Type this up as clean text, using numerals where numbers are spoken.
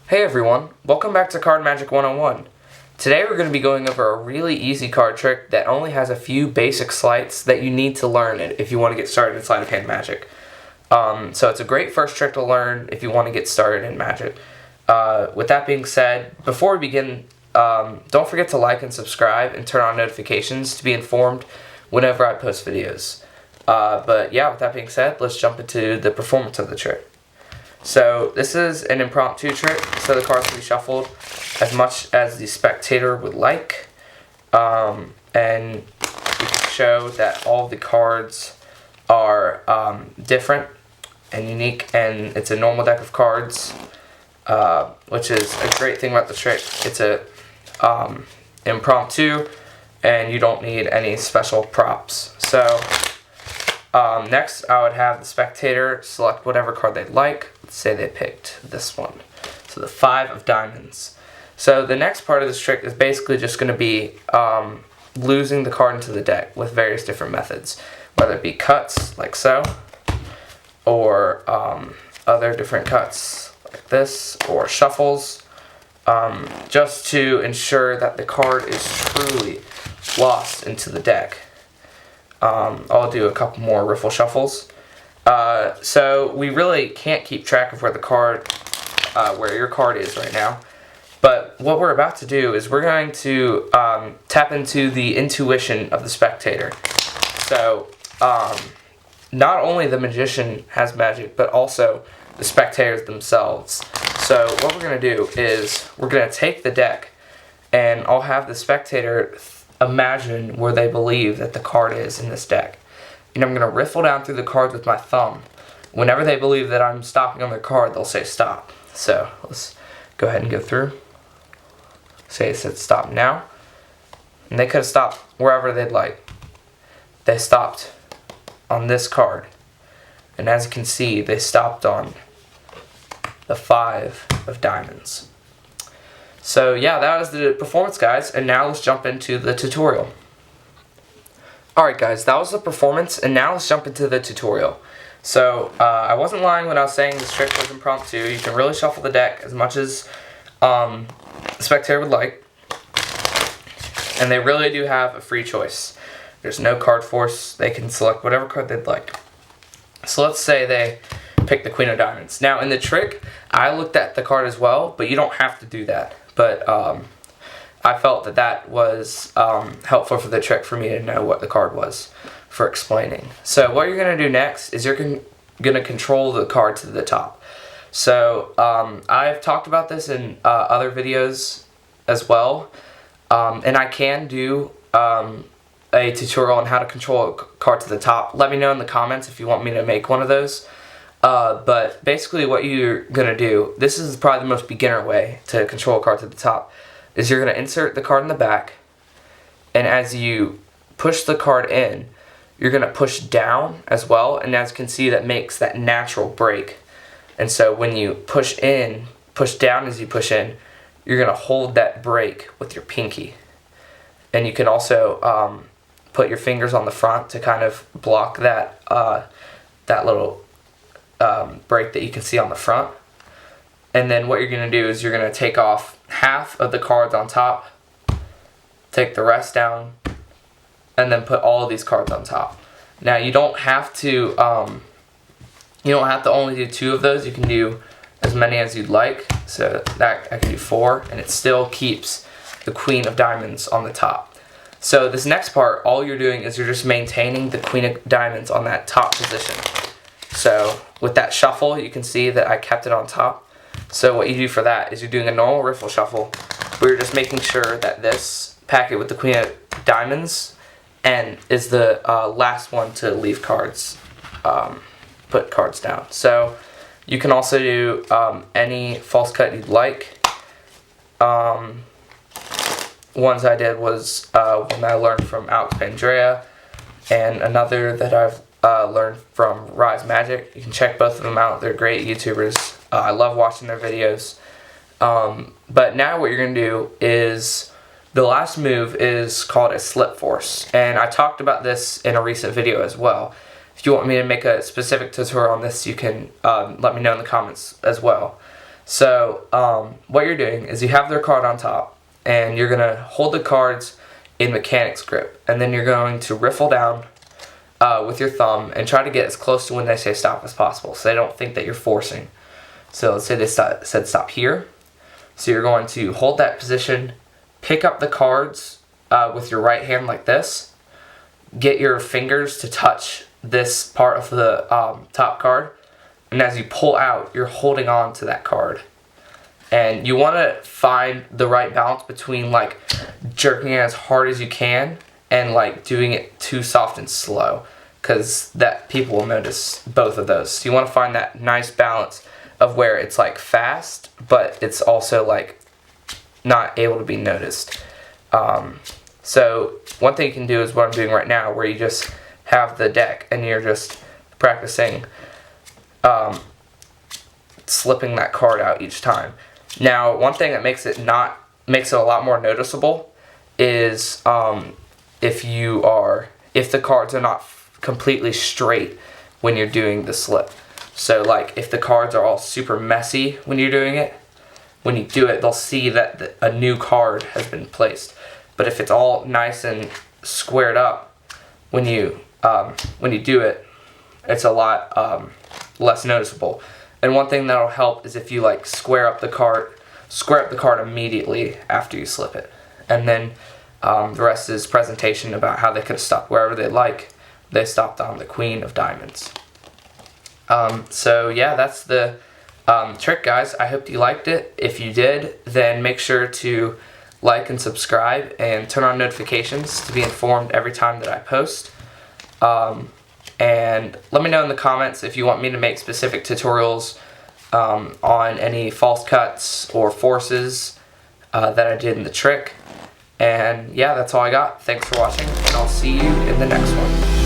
Hey everyone, welcome back to Card Magic 101. Today we're going to be going over a really easy card trick that only has a few basic sleights that you need to learn it if you want to get started in sleight of hand magic. So it's a great first trick to learn if you want to get started in magic. With that being said, before we begin, don't forget to like and subscribe and turn on notifications to be informed whenever I post videos. But yeah, with that being said, let's jump into the performance of the trick. So this is an impromptu trick, so the cards can be shuffled as much as the spectator would like. And we can show that all the cards are different and unique, and it's a normal deck of cards, which is a great thing about the trick. It's a impromptu, and you don't need any special props. So next, I would have the spectator select whatever card they'd like. Let's say they picked this one. So the 5 of diamonds. So the next part of this trick is basically just going to be losing the card into the deck with various different methods. Whether it be cuts, like so, or other different cuts, like this, or shuffles, just to ensure that the card is truly lost into the deck. I'll do a couple more riffle shuffles. So we really can't keep track of where the card, where your card is right now. But what we're about to do is we're going to tap into the intuition of the spectator. So not only the magician has magic, but also the spectators themselves. So what we're going to do is we're going to take the deck, and I'll have the spectator imagine where they believe that the card is in this deck. And I'm going to riffle down through the cards with my thumb. Whenever they believe that I'm stopping on their card, they'll say stop. So let's go ahead and go through. Say it said stop now. And they could have stopped wherever they'd like. They stopped on this card. And as you can see, they stopped on the 5 of diamonds. So yeah, that was the performance, guys, and now let's jump into the tutorial. Alright guys, that was the performance, and now let's jump into the tutorial. So, I wasn't lying when I was saying this trick was impromptu. You can really shuffle the deck as much as the spectator would like, and they really do have a free choice. There's no card force. They can select whatever card they'd like. So let's say they pick the Queen of Diamonds. Now in the trick, I looked at the card as well, but you don't have to do that. But I felt that that was helpful for the trick for me to know what the card was for explaining. So what you're going to do next is you're going to control the card to the top. So I've talked about this in other videos as well, and I can do a tutorial on how to control a card to the top. Let me know in the comments if you want me to make one of those. But basically what you're going to do, this is probably the most beginner way to control a card to the top, is you're going to insert the card in the back, and as you push the card in, you're going to push down as well, and as you can see, that makes that natural break. And so when you push down as you push in, you're going to hold that break with your pinky. And you can also put your fingers on the front to kind of block that, that little break that you can see on the front. And then what you're going to do is you're going to take off half of the cards on top, take the rest down, and then put all of these cards on top. Now you don't have to only do 2 of those. You can do as many as you'd like. So that I can do 4, and it still keeps the Queen of Diamonds on the top. So this next part, all you're doing is you're just maintaining the Queen of Diamonds on that top position. So with that shuffle, you can see that I kept it on top. So what you do for that is you're doing a normal riffle shuffle, where you're just making sure that this packet with the Queen of Diamonds and is the last one to leave cards, put cards down. So you can also do any false cut you'd like. Ones I did was one that I learned from Alex Pandrea, and another that I've learned from Rise Magic. You can check both of them out. They're great YouTubers. I love watching their videos. But now what you're going to do is, the last move is called a slip force. And I talked about this in a recent video as well. If you want me to make a specific tutorial on this, you can let me know in the comments as well. So what you're doing is you have their card on top, and you're going to hold the cards in mechanic's grip, and then you're going to riffle down with your thumb and try to get as close to when they say stop as possible, so they don't think that you're forcing. So let's say they said stop here. So you're going to hold that position, pick up the cards with your right hand like this, get your fingers to touch this part of the top card, and as you pull out, you're holding on to that card. And you want to find the right balance between like jerking it as hard as you can and like doing it too soft and slow, because that people will notice both of those. So you want to find that nice balance of where it's like fast, but it's also like not able to be noticed. So one thing you can do is what I'm doing right now, where you just have the deck and you're just practicing slipping that card out each time. Now, one thing that makes it a lot more noticeable is if the cards are not completely straight when you're doing the slip. So like if the cards are all super messy when you're doing it, when you do it, they'll see that a new card has been placed. But if it's all nice and squared up when you do it, it's a lot less noticeable. And one thing that'll help is if you like square up the card immediately after you slip it, and then the rest is presentation about how they could have stopped wherever they like. They stopped on the Queen of Diamonds. So yeah, that's the trick, guys. I hope you liked it. If you did, then make sure to like and subscribe and turn on notifications to be informed every time that I post. And let me know in the comments if you want me to make specific tutorials on any false cuts or forces that I did in the trick. And yeah, that's all I got. Thanks for watching, and I'll see you in the next one.